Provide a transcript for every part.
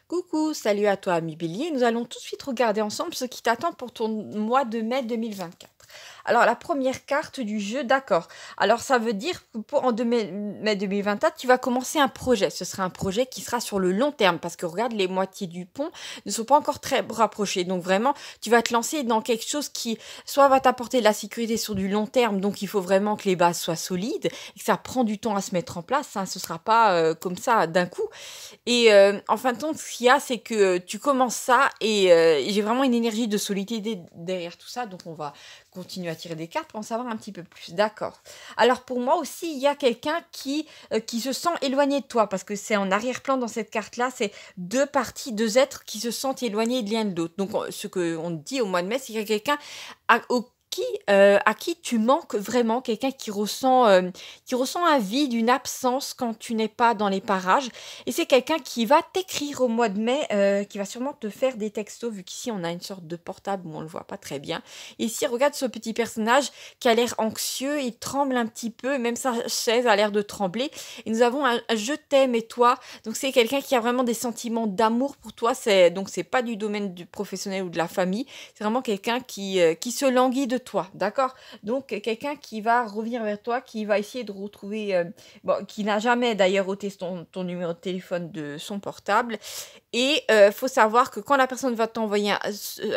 Coucou, salut à toi ami Bélier. Nous allons tout de suite regarder ensemble ce qui t'attend pour ton mois de mai 2024. Alors la première carte du jeu, d'accord. Alors ça veut dire que mai 2024, tu vas commencer un projet. Ce sera un projet qui sera sur le long terme parce que regarde, les moitiés du pont ne sont pas encore très rapprochées. Donc vraiment, tu vas te lancer dans quelque chose qui soit va t'apporter de la sécurité sur du long terme. Donc il faut vraiment que les bases soient solides et que ça prend du temps à se mettre en place. Hein. Ce sera pas comme ça d'un coup. Et en fin de compte, ce qu'il y a, c'est que tu commences ça et j'ai vraiment une énergie de solidité derrière tout ça. Donc, on va continuer à tirer des cartes pour en savoir un petit peu plus. D'accord. Alors, pour moi aussi, il y a quelqu'un qui se sent éloigné de toi parce que c'est en arrière-plan dans cette carte-là. C'est deux parties, deux êtres qui se sentent éloignés de l'un de l'autre. Donc, ce qu'on dit au mois de mai, c'est qu'il y a quelqu'un à qui tu manques vraiment, quelqu'un qui ressent un vide, une absence quand tu n'es pas dans les parages. Et c'est quelqu'un qui va t'écrire au mois de mai, qui va sûrement te faire des textos, vu qu'ici on a une sorte de portable où on ne le voit pas très bien. Et ici, regarde ce petit personnage qui a l'air anxieux, il tremble un petit peu, même sa chaise a l'air de trembler. Et nous avons un je t'aime et toi. Donc c'est quelqu'un qui a vraiment des sentiments d'amour pour toi. Donc c'est pas du domaine du professionnel ou de la famille. C'est vraiment quelqu'un qui se languit de toi, d'accord? Donc quelqu'un qui va revenir vers toi, qui va essayer de retrouver, bon, qui n'a jamais d'ailleurs ôté ton numéro de téléphone de son portable. Et faut savoir que quand la personne va t'envoyer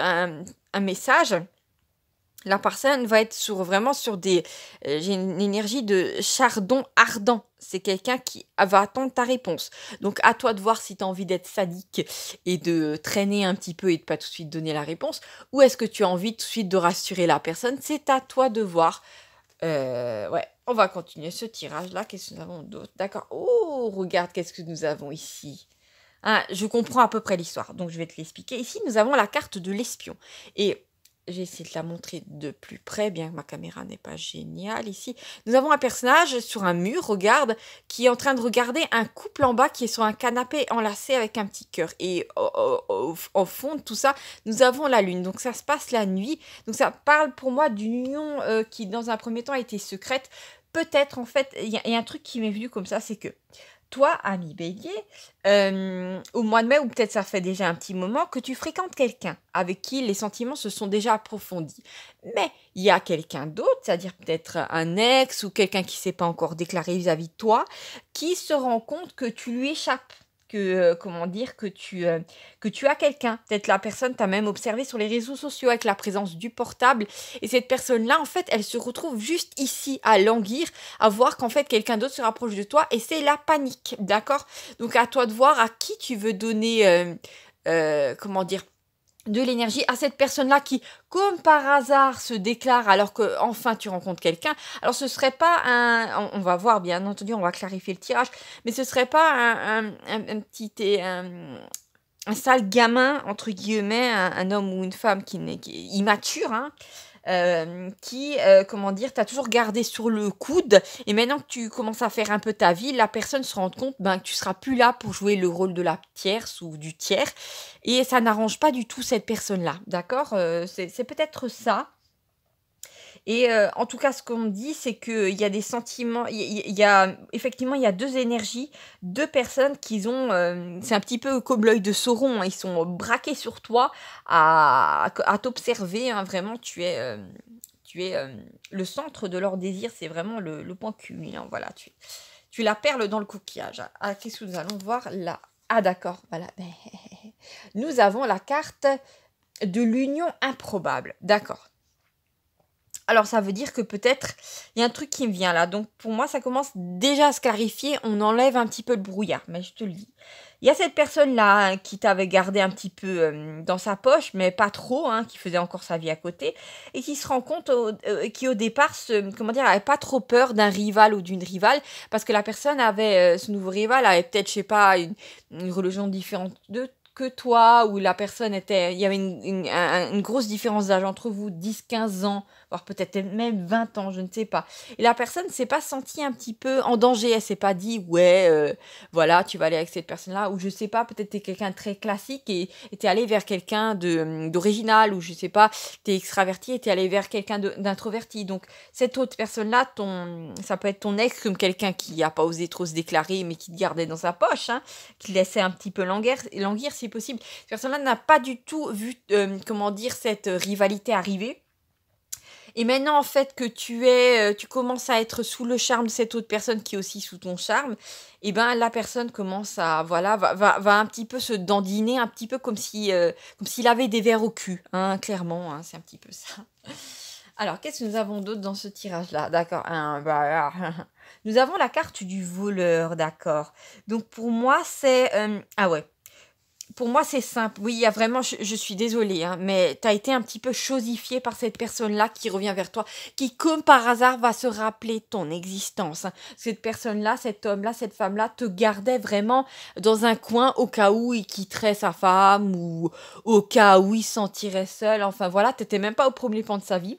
un message, la personne va être vraiment sur des... j'ai une énergie de chardon ardent. C'est quelqu'un qui va attendre ta réponse. Donc à toi de voir si tu as envie d'être sadique et de traîner un petit peu et de pas tout de suite donner la réponse. Ou est-ce que tu as envie tout de suite de rassurer la personne? C'est à toi de voir. Ouais, on va continuer ce tirage-là. Qu'est-ce que nous avons d'autre? D'accord. Oh, regarde, qu'est-ce que nous avons ici. Ah, je comprends à peu près l'histoire, donc je vais te l'expliquer. Ici, nous avons la carte de l'espion. Et j'ai essayé de la montrer de plus près, bien que ma caméra n'est pas géniale ici. Nous avons un personnage sur un mur, regarde, qui est en train de regarder un couple en bas qui est sur un canapé enlacé avec un petit cœur. Et au fond de tout ça, nous avons la lune. Donc ça se passe la nuit. Donc ça parle pour moi d'une union qui, dans un premier temps, a été secrète. Peut-être, en fait, il y a un truc qui m'est venu comme ça, c'est que toi, ami Bélier, au mois de mai, ou peut-être ça fait déjà un petit moment, que tu fréquentes quelqu'un avec qui les sentiments se sont déjà approfondis. Mais il y a quelqu'un d'autre, c'est-à-dire peut-être un ex ou quelqu'un qui ne s'est pas encore déclaré vis-à-vis de toi, qui se rend compte que tu lui échappes. Comment dire, que tu as quelqu'un. Peut-être la personne t'a même observé sur les réseaux sociaux avec la présence du portable. Et cette personne-là, en fait, elle se retrouve juste ici à languir, à voir qu'en fait quelqu'un d'autre se rapproche de toi et c'est la panique, d'accord? Donc à toi de voir à qui tu veux donner, comment dire, de l'énergie à cette personne-là qui, comme par hasard, se déclare alors que enfin tu rencontres quelqu'un. Alors ce serait pas on va voir bien entendu, on va clarifier le tirage, mais ce serait pas un petit un sale gamin entre guillemets, un homme ou une femme qui est immature, hein, qui, comment dire, t'as toujours gardé sur le coude et maintenant que tu commences à faire un peu ta vie, la personne se rend compte, ben, que tu seras plus là pour jouer le rôle de la tierce ou du tiers et ça n'arrange pas du tout cette personne-là, d'accord? C'est peut-être ça et en tout cas, ce qu'on me dit, c'est qu'il y a des sentiments, il y a effectivement, il y a 2 énergies, 2 personnes qui ont, c'est un petit peu comme l'œil de Sauron, hein, ils sont braqués sur toi à t'observer, hein, vraiment tu es, le centre de leur désir, c'est vraiment le point culminant, voilà, tu es la perle dans le coquillage. Ah, qu'est-ce que nous allons voir là? Ah d'accord, voilà. Nous avons la carte de l'union improbable, d'accord. Alors ça veut dire que peut-être il y a un truc qui me vient là. Donc pour moi, ça commence déjà à se clarifier. On enlève un petit peu le brouillard, mais je te le dis. Il y a cette personne-là hein, qui t'avait gardé un petit peu dans sa poche, mais pas trop, hein, qui faisait encore sa vie à côté, et qui se rend compte qui au départ, comment dire, avait pas trop peur d'un rival ou d'une rivale, parce que la personne avait, ce nouveau rival avait peut-être, je sais pas, une religion différente que toi, ou la personne était, il y avait une grosse différence d'âge entre vous, 10 15 ans, voire peut-être même 20 ans, je ne sais pas. Et la personne ne s'est pas sentie un petit peu en danger, elle s'est pas dit, ouais, voilà, tu vas aller avec cette personne-là, ou je sais pas, peut-être t'es quelqu'un de très classique et t'es allé vers quelqu'un d'original, ou je sais pas, t'es extraverti et t'es allé vers quelqu'un d'introverti. Donc, cette autre personne-là, ça peut être ton ex, comme quelqu'un qui a pas osé trop se déclarer, mais qui te gardait dans sa poche, hein, qui laissait un petit peu languir si possible. Cette personne-là n'a pas du tout vu, comment dire, cette rivalité arriver. Et maintenant, en fait, que tu commences à être sous le charme de cette autre personne qui est aussi sous ton charme, et ben la personne commence à, voilà, va un petit peu se dandiner, un petit peu comme s'il avait des vers au cul, hein, clairement, hein, c'est un petit peu ça. Alors, qu'est-ce que nous avons d'autre dans ce tirage-là? D'accord. Nous avons la carte du voleur, d'accord. Donc, pour moi, c'est... ah ouais. Pour moi, c'est simple. Oui, il y a vraiment, je suis désolée, hein, mais tu as été un petit peu chosifié par cette personne-là qui revient vers toi, qui, comme par hasard, va se rappeler ton existence, hein. Cette personne-là, cet homme-là, cette femme-là te gardait vraiment dans un coin au cas où il quitterait sa femme ou au cas où il se sentirait seul. Enfin voilà, tu n'étais même pas au premier plan de sa vie.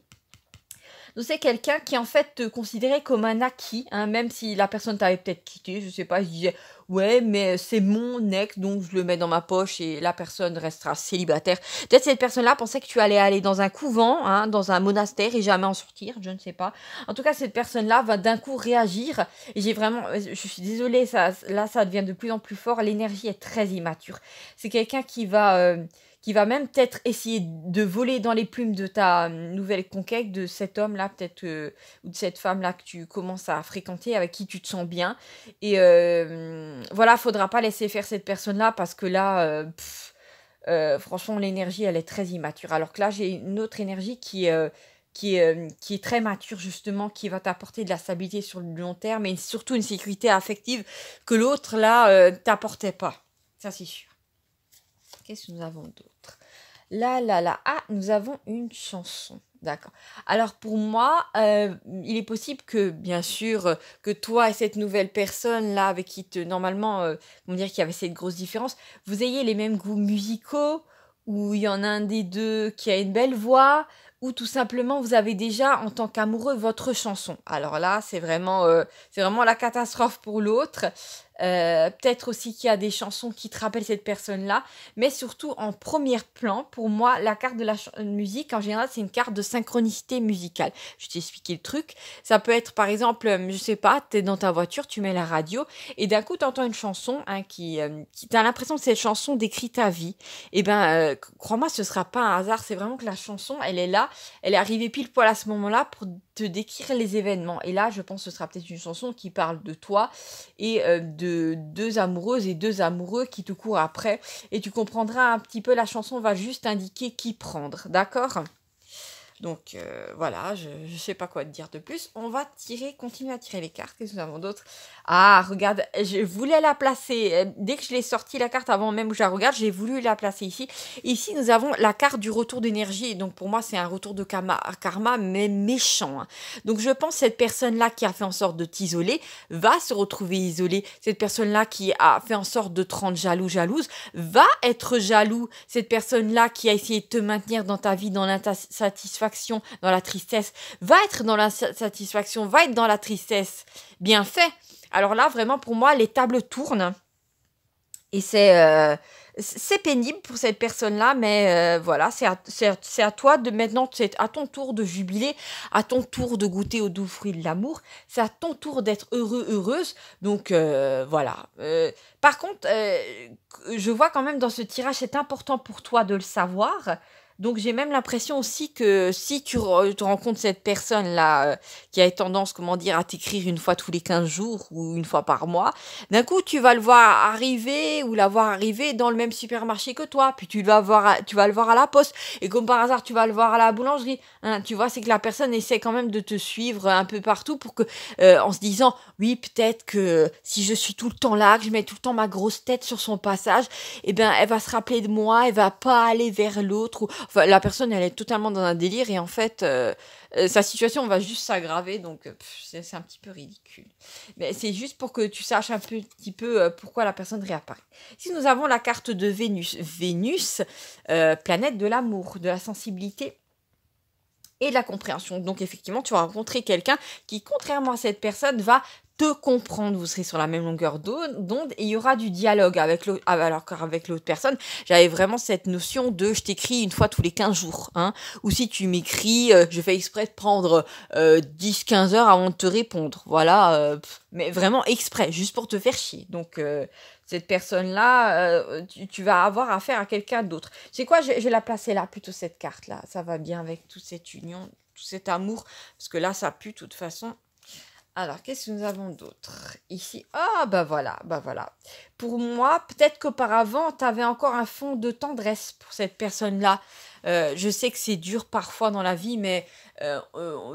Donc c'est quelqu'un qui en fait te considérait comme un acquis, hein, même si la personne t'avait peut-être quitté, je sais pas, je disais ouais mais c'est mon ex donc je le mets dans ma poche et la personne restera célibataire. Peut-être cette personne-là pensait que tu allais aller dans un couvent, hein, dans un monastère et jamais en sortir, je ne sais pas. En tout cas cette personne-là va d'un coup réagir et j'ai vraiment, je suis désolée, là ça devient de plus en plus fort, l'énergie est très immature. C'est quelqu'un qui va même peut-être essayer de voler dans les plumes de ta nouvelle conquête, de cet homme-là, peut-être, ou de cette femme-là que tu commences à fréquenter, avec qui tu te sens bien. Et voilà, faudra pas laisser faire cette personne-là, parce que là, franchement, l'énergie, elle est très immature. Alors que là, j'ai une autre énergie qui est très mature, justement, qui va t'apporter de la stabilité sur le long terme, et surtout une sécurité affective que l'autre, là, t'apportait pas. Ça, c'est sûr. Qu'est-ce que nous avons d'autre? Là. Ah, nous avons une chanson. D'accord. Alors pour moi, il est possible que, bien sûr, que toi et cette nouvelle personne là avec qui normalement, on dire qu'il y avait cette grosse différence, vous ayez les mêmes goûts musicaux, ou il y en a un des deux qui a une belle voix, ou tout simplement vous avez déjà en tant qu'amoureux votre chanson. Alors là, c'est vraiment la catastrophe pour l'autre. Peut-être aussi qu'il y a des chansons qui te rappellent cette personne-là, mais surtout en premier plan, pour moi, la carte de la musique, en général, c'est une carte de synchronicité musicale. Je t'ai expliqué le truc. Ça peut être, par exemple, je sais pas, tu es dans ta voiture, tu mets la radio, et d'un coup, tu entends une chanson, hein, qui t'as l'impression que cette chanson décrit ta vie. Et ben, crois-moi, ce sera pas un hasard, c'est vraiment que la chanson, elle est là, elle est arrivée pile poil à ce moment-là pour te décrire les événements. Et là, je pense que ce sera peut-être une chanson qui parle de toi et de deux amoureuses et deux amoureux qui te courent après. Et tu comprendras un petit peu, la chanson va juste indiquer qui prendre, d'accord? Donc voilà, je ne sais pas quoi te dire de plus. On va continuer à tirer les cartes. Qu'est-ce que nous avons d'autre? Ah, regarde, je voulais la placer. Dès que je l'ai sortie, la carte, avant même que je la regarde, j'ai voulu la placer ici. Ici, nous avons la carte du retour d'énergie. Donc pour moi, c'est un retour de karma, mais méchant, hein. Donc je pense que cette personne-là qui a fait en sorte de t'isoler va se retrouver isolée. Cette personne-là qui a fait en sorte de te rendre jalouse, va être jaloux. Cette personne-là qui a essayé de te maintenir dans ta vie, dans l'insatisfaction, dans la tristesse, va être dans la satisfaction, va être dans la tristesse. Bien fait. Alors là, vraiment, pour moi, les tables tournent. Et c'est pénible pour cette personne-là, mais voilà, c'est à toi de maintenant, c'est à ton tour de jubiler, à ton tour de goûter aux doux fruits de l'amour, c'est à ton tour d'être heureuse. Donc voilà. Par contre, je vois quand même dans ce tirage, c'est important pour toi de le savoir. Donc j'ai même l'impression aussi que si tu rencontres cette personne-là qui a tendance, comment dire, à t'écrire une fois tous les 15 jours ou une fois par mois, d'un coup tu vas le voir arriver ou la voir arriver dans le même supermarché que toi, puis tu vas le voir à la poste, et comme par hasard tu vas le voir à la boulangerie, hein. Tu vois, c'est que la personne essaie quand même de te suivre un peu partout pour que, en se disant, oui, peut-être que si je suis tout le temps là, que je mets tout le temps ma grosse tête sur son passage, eh ben elle va se rappeler de moi, elle va pas aller vers l'autre, ou enfin, la personne, elle est totalement dans un délire et en fait, sa situation va juste s'aggraver. Donc, c'est un petit peu ridicule. Mais c'est juste pour que tu saches un petit peu pourquoi la personne réapparaît. Ici, nous avons la carte de Vénus. Vénus, planète de l'amour, de la sensibilité et de la compréhension. Donc effectivement, tu vas rencontrer quelqu'un qui, contrairement à cette personne, va te comprendre. Vous serez sur la même longueur d'onde et il y aura du dialogue avec l'autre. Alors qu'avec l'autre personne, j'avais vraiment cette notion de je t'écris une fois tous les 15 jours. Hein, ou si tu m'écris, je fais exprès de prendre 10-15 heures avant de te répondre. Voilà, mais vraiment exprès, juste pour te faire chier. Donc cette personne-là, tu vas avoir affaire à quelqu'un d'autre. C'est quoi, je vais la placer là, plutôt cette carte-là. Ça va bien avec toute cette union, tout cet amour. Parce que là, ça pue de toute façon. Alors, qu'est-ce que nous avons d'autre ici? Ah, bah voilà, bah voilà. Pour moi, peut-être qu'auparavant, tu avais encore un fond de tendresse pour cette personne-là. Je sais que c'est dur parfois dans la vie, mais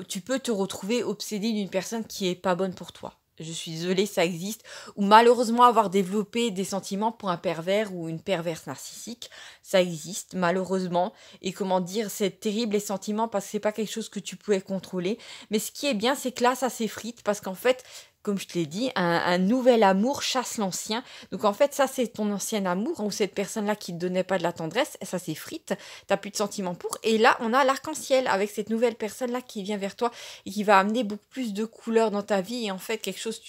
tu peux te retrouver obsédé d'une personne qui est pas bonne pour toi. Je suis désolée, ça existe. Ou malheureusement avoir développé des sentiments pour un pervers ou une perverse narcissique, ça existe malheureusement. Et comment dire, c'est terrible les sentiments parce que c'est pas quelque chose que tu pouvais contrôler. Mais ce qui est bien, c'est que là, ça s'effrite parce qu'en fait, comme je te l'ai dit, un nouvel amour chasse l'ancien. Donc en fait, ça, c'est ton ancien amour, ou cette personne-là qui ne te donnait pas de la tendresse, ça s'effrite, t'as plus de sentiments pour. Et là, on a l'arc-en-ciel avec cette nouvelle personne-là qui vient vers toi et qui va amener beaucoup plus de couleurs dans ta vie. Et en fait, quelque chose,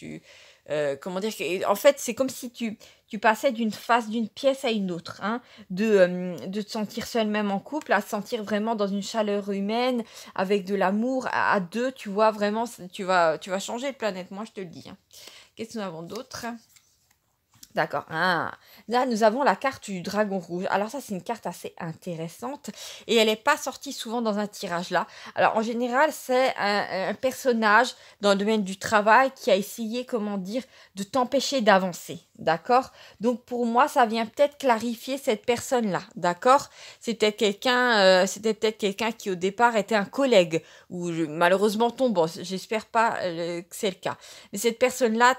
comment dire, en fait, c'est comme si tu passais d'une face d'une pièce à une autre, hein, de te sentir seul même en couple, à te sentir vraiment dans une chaleur humaine, avec de l'amour, à deux, tu vois, vraiment, tu vas changer de planète, moi je te le dis. Hein. Qu'est-ce que nous avons d'autre? D'accord. Ah. Là, nous avons la carte du dragon rouge. Alors ça, c'est une carte assez intéressante et elle n'est pas sortie souvent dans un tirage là. Alors en général, c'est un personnage dans le domaine du travail qui a essayé, comment dire, de t'empêcher d'avancer. D'accord? Donc pour moi, ça vient peut-être clarifier cette personne-là. D'accord? C'était peut-être quelqu'un qui au départ était un collègue ou malheureusement ton boss. J'espère pas que c'est le cas. Mais cette personne-là,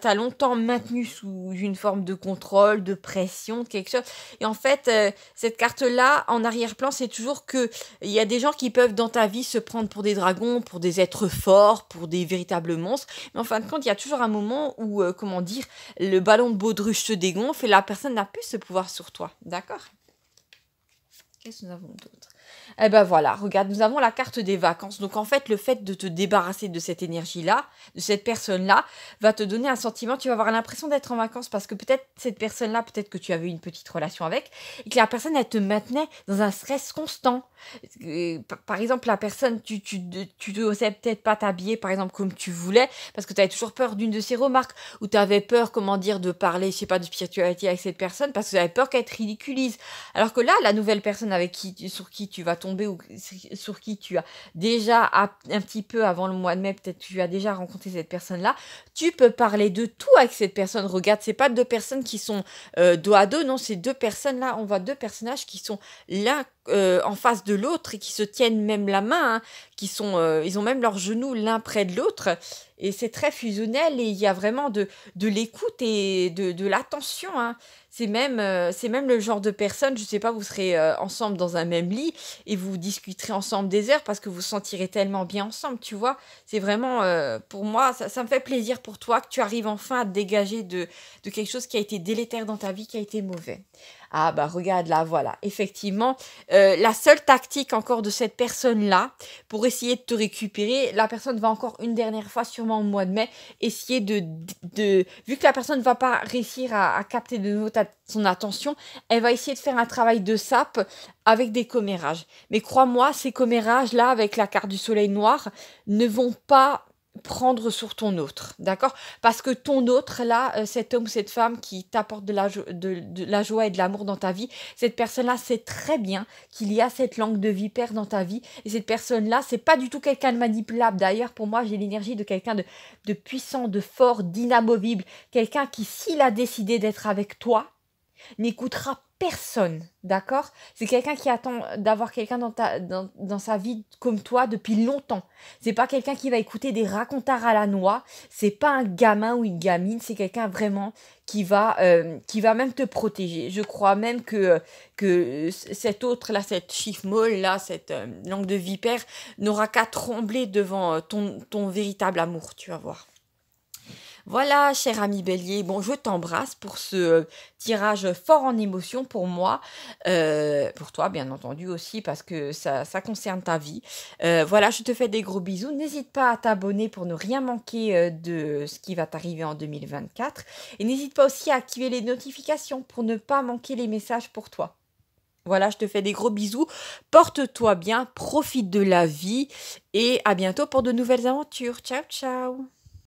t'as longtemps maintenu sous une forme de contrôle, de pression, quelque chose. Et en fait, cette carte-là, en arrière-plan, c'est toujours que il y a des gens qui peuvent dans ta vie se prendre pour des dragons, pour des êtres forts, pour des véritables monstres. Mais en fin de compte, il y a toujours un moment où, comment dire, le ballon de baudruche se dégonfle et la personne n'a plus ce pouvoir sur toi. D'accord? Qu'est-ce que nous avons d'autre? Eh ben voilà, regarde, nous avons la carte des vacances. Donc en fait, le fait de te débarrasser de cette énergie-là, de cette personne-là, va te donner un sentiment, tu vas avoir l'impression d'être en vacances parce que peut-être cette personne-là, peut-être que tu avais une petite relation avec, et que la personne, elle te maintenait dans un stress constant. Par exemple, la personne, tu n'osais peut-être pas t'habiller, par exemple, comme tu voulais, parce que tu avais toujours peur d'une de ses remarques, ou tu avais peur, comment dire, de parler, je sais pas, de spiritualité avec cette personne, parce que tu avais peur qu'elle te ridiculise. Alors que là, la nouvelle personne sur qui tu vas tomber ou sur qui tu as déjà un petit peu avant le mois de mai, peut-être tu as déjà rencontré cette personne-là, tu peux parler de tout avec cette personne. Regarde, c'est pas deux personnes qui sont dos à dos, non, c'est deux personnes là, on voit deux personnages qui sont l'un en face de l'autre et qui se tiennent même la main, hein, ils ont même leurs genoux l'un près de l'autre et c'est très fusionnel et il y a vraiment de l'écoute et de l'attention. Hein. C'est même le genre de personne, je sais pas, vous serez ensemble dans un même lit et vous discuterez ensemble des heures parce que vous sentirez tellement bien ensemble, tu vois. C'est vraiment, pour moi, ça me fait plaisir pour toi que tu arrives enfin à te dégager de quelque chose qui a été délétère dans ta vie, qui a été mauvais. Ah bah regarde là, voilà, effectivement, la seule tactique encore de cette personne-là, pour essayer de te récupérer, la personne va encore une dernière fois, sûrement au mois de mai, essayer vu que la personne ne va pas réussir à capter de nouveau son attention, elle va essayer de faire un travail de sape avec des commérages. Mais crois-moi, ces commérages-là, avec la carte du soleil noir, ne vont pas prendre sur ton autre, d'accord? Parce que ton autre, là, cet homme, cette femme qui t'apporte de la joie et de l'amour dans ta vie, cette personne-là sait très bien qu'il y a cette langue de vipère dans ta vie. Et cette personne-là, c'est pas du tout quelqu'un de manipulable. D'ailleurs, pour moi, j'ai l'énergie de quelqu'un de puissant, de fort, d'inamovible. Quelqu'un qui, s'il a décidé d'être avec toi, n'écoutera personne, d'accord? C'est quelqu'un qui attend d'avoir quelqu'un dans sa vie comme toi depuis longtemps. C'est pas quelqu'un qui va écouter des racontars à la noix. C'est pas un gamin ou une gamine. C'est quelqu'un vraiment qui va même te protéger. Je crois même que cet autre là, cette chiffre molle là, cette langue de vipère n'aura qu'à trembler devant ton véritable amour. Tu vas voir. Voilà, cher ami Bélier, bon, je t'embrasse pour ce tirage fort en émotion pour moi, pour toi bien entendu aussi parce que ça concerne ta vie. Voilà, je te fais des gros bisous. N'hésite pas à t'abonner pour ne rien manquer de ce qui va t'arriver en 2024. Et n'hésite pas aussi à activer les notifications pour ne pas manquer les messages pour toi. Voilà, je te fais des gros bisous. Porte-toi bien, profite de la vie et à bientôt pour de nouvelles aventures. Ciao, ciao.